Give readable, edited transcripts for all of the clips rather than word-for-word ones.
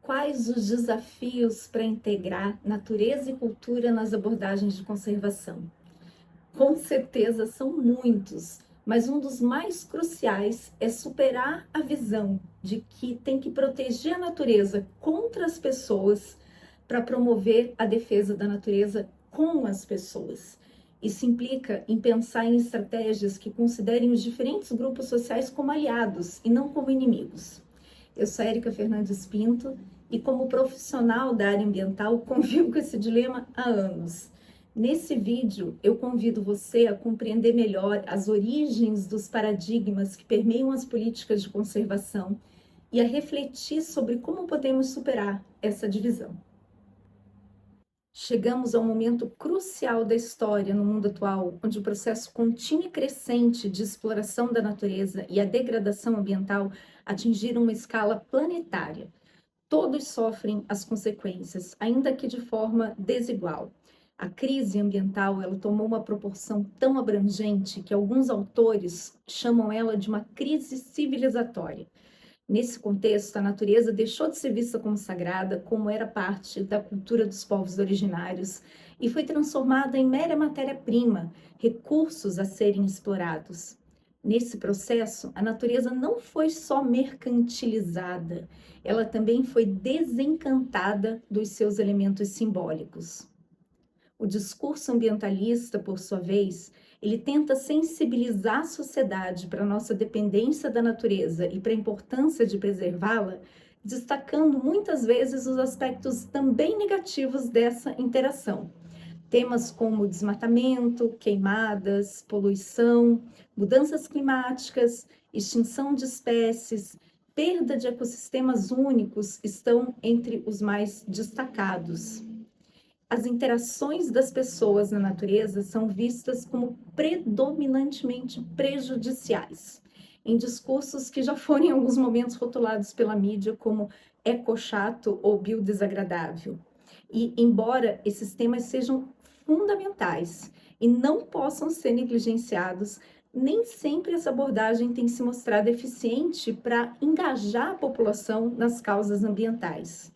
Quais os desafios para integrar natureza e cultura nas abordagens de conservação? Com certeza são muitos, mas um dos mais cruciais é superar a visão de que tem que proteger a natureza contra as pessoas para promover a defesa da natureza com as pessoas. Isso implica em pensar em estratégias que considerem os diferentes grupos sociais como aliados e não como inimigos. Eu sou Érica Fernandes Pinto e, como profissional da área ambiental, convivo com esse dilema há anos. Nesse vídeo, eu convido você a compreender melhor as origens dos paradigmas que permeiam as políticas de conservação e a refletir sobre como podemos superar essa divisão. Chegamos a um momento crucial da história no mundo atual, onde o processo contínuo e crescente de exploração da natureza e a degradação ambiental atingiram uma escala planetária. Todos sofrem as consequências, ainda que de forma desigual. A crise ambiental, ela tomou uma proporção tão abrangente que alguns autores chamam ela de uma crise civilizatória. Nesse contexto, a natureza deixou de ser vista como sagrada, como era parte da cultura dos povos originários, e foi transformada em mera matéria-prima, recursos a serem explorados. Nesse processo, a natureza não foi só mercantilizada, ela também foi desencantada dos seus elementos simbólicos. O discurso ambientalista, por sua vez, ele tenta sensibilizar a sociedade para a nossa dependência da natureza e para a importância de preservá-la, destacando muitas vezes os aspectos também negativos dessa interação. Temas como desmatamento, queimadas, poluição, mudanças climáticas, extinção de espécies, perda de ecossistemas únicos estão entre os mais destacados. As interações das pessoas na natureza são vistas como predominantemente prejudiciais, em discursos que já foram em alguns momentos rotulados pela mídia como ecochato ou biodesagradável. E, embora esses temas sejam fundamentais e não possam ser negligenciados, nem sempre essa abordagem tem se mostrado eficiente para engajar a população nas causas ambientais.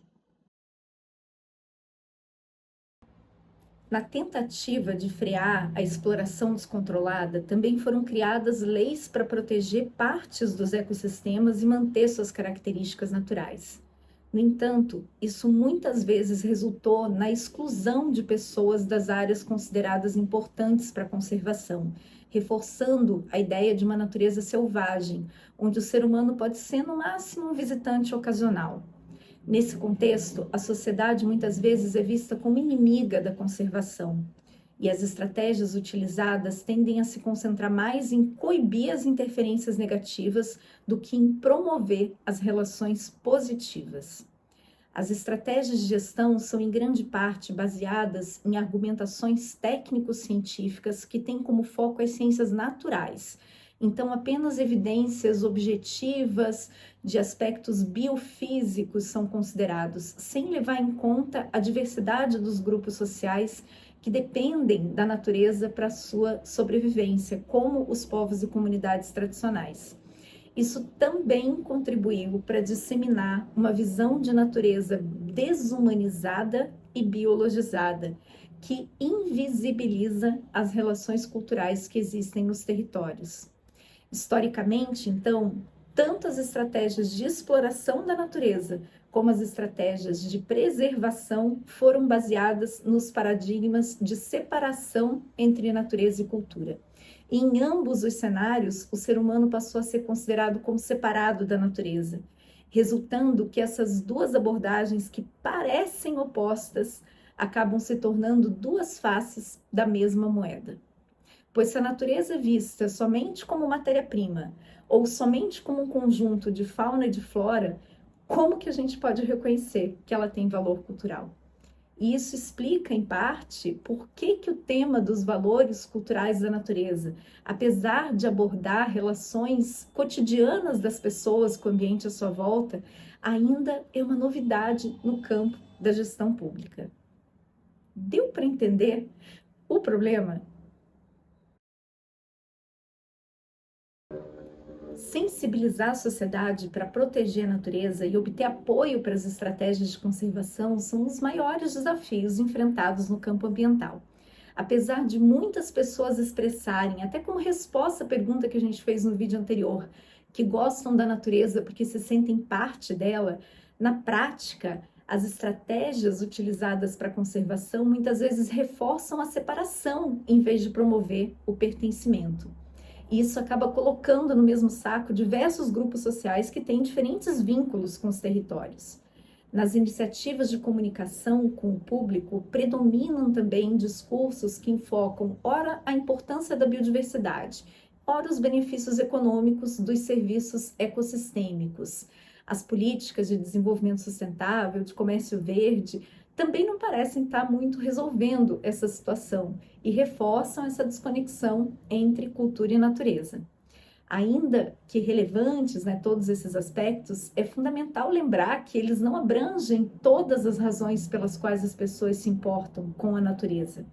Na tentativa de frear a exploração descontrolada, também foram criadas leis para proteger partes dos ecossistemas e manter suas características naturais. No entanto, isso muitas vezes resultou na exclusão de pessoas das áreas consideradas importantes para a conservação, reforçando a ideia de uma natureza selvagem, onde o ser humano pode ser, no máximo, um visitante ocasional. Nesse contexto, a sociedade muitas vezes é vista como inimiga da conservação, e as estratégias utilizadas tendem a se concentrar mais em coibir as interferências negativas do que em promover as relações positivas. As estratégias de gestão são, em grande parte, baseadas em argumentações técnico-científicas que têm como foco as ciências naturais. Então, apenas evidências objetivas de aspectos biofísicos são considerados, sem levar em conta a diversidade dos grupos sociais que dependem da natureza para sua sobrevivência, como os povos e comunidades tradicionais. Isso também contribuiu para disseminar uma visão de natureza desumanizada e biologizada, que invisibiliza as relações culturais que existem nos territórios. Historicamente, então, tanto as estratégias de exploração da natureza como as estratégias de preservação foram baseadas nos paradigmas de separação entre natureza e cultura. E em ambos os cenários, o ser humano passou a ser considerado como separado da natureza, resultando que essas duas abordagens que parecem opostas acabam se tornando duas faces da mesma moeda. Pois se a natureza é vista somente como matéria-prima ou somente como um conjunto de fauna e de flora, como que a gente pode reconhecer que ela tem valor cultural? E isso explica, em parte, por que o tema dos valores culturais da natureza, apesar de abordar relações cotidianas das pessoas com o ambiente à sua volta, ainda é uma novidade no campo da gestão pública. Deu para entender o problema? sensibilizar a sociedade para proteger a natureza e obter apoio para as estratégias de conservação são os maiores desafios enfrentados no campo ambiental. Apesar de muitas pessoas expressarem, até como resposta à pergunta que a gente fez no vídeo anterior, que gostam da natureza porque se sentem parte dela, na prática, as estratégias utilizadas para a conservação muitas vezes reforçam a separação em vez de promover o pertencimento. E isso acaba colocando no mesmo saco diversos grupos sociais que têm diferentes vínculos com os territórios. Nas iniciativas de comunicação com o público, predominam também discursos que enfocam, ora, a importância da biodiversidade, ora, os benefícios econômicos dos serviços ecossistêmicos. As políticas de desenvolvimento sustentável, de comércio verde, também não parecem estar muito resolvendo essa situação e reforçam essa desconexão entre cultura e natureza. Ainda que relevantes, todos esses aspectos, é fundamental lembrar que eles não abrangem todas as razões pelas quais as pessoas se importam com a natureza.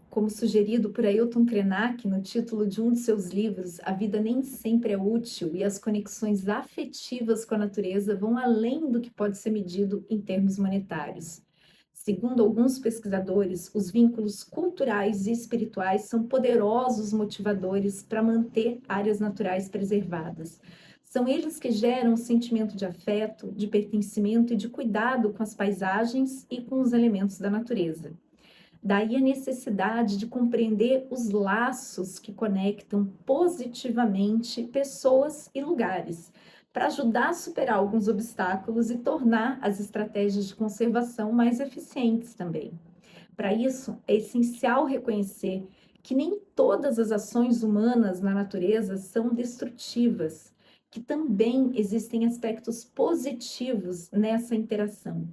Como sugerido por Ailton Krenak no título de um de seus livros, A Vida Nem Sempre é Útil e as conexões afetivas com a natureza vão além do que pode ser medido em termos monetários. Segundo alguns pesquisadores, os vínculos culturais e espirituais são poderosos motivadores para manter áreas naturais preservadas. São eles que geram um sentimento de afeto, de pertencimento e de cuidado com as paisagens e com os elementos da natureza. Daí a necessidade de compreender os laços que conectam positivamente pessoas e lugares, para ajudar a superar alguns obstáculos e tornar as estratégias de conservação mais eficientes também. Para isso, é essencial reconhecer que nem todas as ações humanas na natureza são destrutivas, que também existem aspectos positivos nessa interação.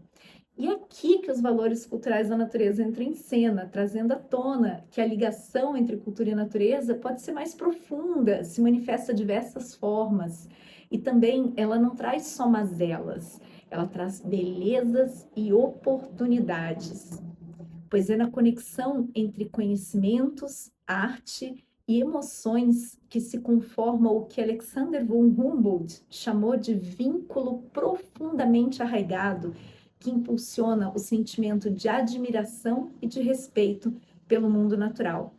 E é aqui que os valores culturais da natureza entram em cena, trazendo à tona que a ligação entre cultura e natureza pode ser mais profunda, se manifesta de diversas formas. E também ela não traz só mazelas, ela traz belezas e oportunidades. Pois é na conexão entre conhecimentos, arte e emoções que se conforma o que Alexander von Humboldt chamou de vínculo profundamente arraigado, que impulsiona o sentimento de admiração e de respeito pelo mundo natural.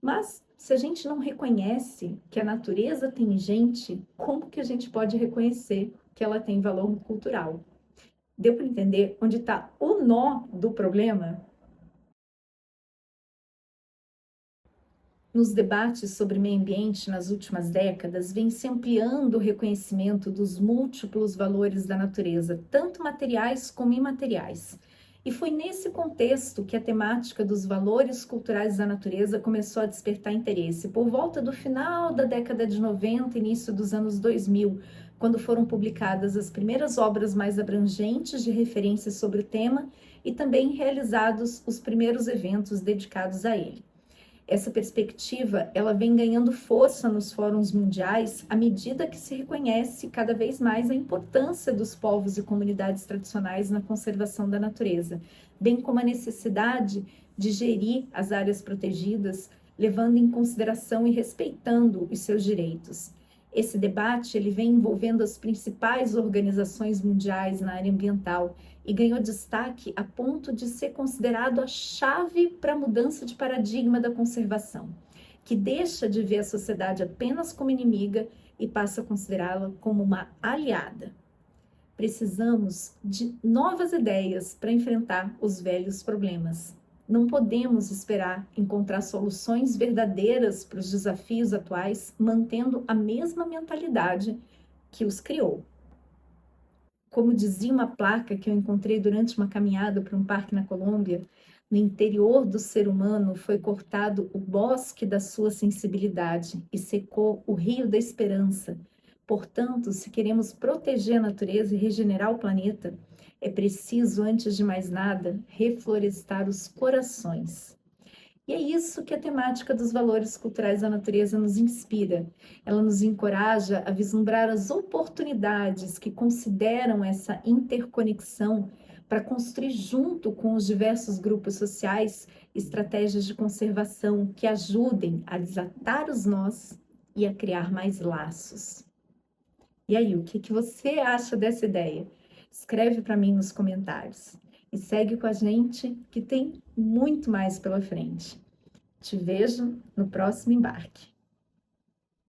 Mas, se a gente não reconhece que a natureza tem gente, como que a gente pode reconhecer que ela tem valor cultural? Deu para entender onde está o nó do problema? Nos debates sobre meio ambiente nas últimas décadas, vem se ampliando o reconhecimento dos múltiplos valores da natureza, tanto materiais como imateriais. E foi nesse contexto que a temática dos valores culturais da natureza começou a despertar interesse, por volta do final da década de 90 e início dos anos 2000, quando foram publicadas as primeiras obras mais abrangentes de referências sobre o tema e também realizados os primeiros eventos dedicados a ele. Essa perspectiva, ela vem ganhando força nos fóruns mundiais à medida que se reconhece cada vez mais a importância dos povos e comunidades tradicionais na conservação da natureza, bem como a necessidade de gerir as áreas protegidas, levando em consideração e respeitando os seus direitos. Esse debate ele vem envolvendo as principais organizações mundiais na área ambiental e ganhou destaque a ponto de ser considerado a chave para a mudança de paradigma da conservação, que deixa de ver a sociedade apenas como inimiga e passa a considerá-la como uma aliada. Precisamos de novas ideias para enfrentar os velhos problemas. Não podemos esperar encontrar soluções verdadeiras para os desafios atuais, mantendo a mesma mentalidade que os criou. Como dizia uma placa que eu encontrei durante uma caminhada por um parque na Colômbia, no interior do ser humano foi cortado o bosque da sua sensibilidade e secou o rio da esperança. Portanto, se queremos proteger a natureza e regenerar o planeta, é preciso, antes de mais nada, reflorestar os corações. E é isso que a temática dos valores culturais da natureza nos inspira. Ela nos encoraja a vislumbrar as oportunidades que consideram essa interconexão para construir junto com os diversos grupos sociais estratégias de conservação que ajudem a desatar os nós e a criar mais laços. E aí, o que você acha dessa ideia? Escreve para mim nos comentários e segue com a gente que tem muito mais pela frente. Te vejo no próximo embarque.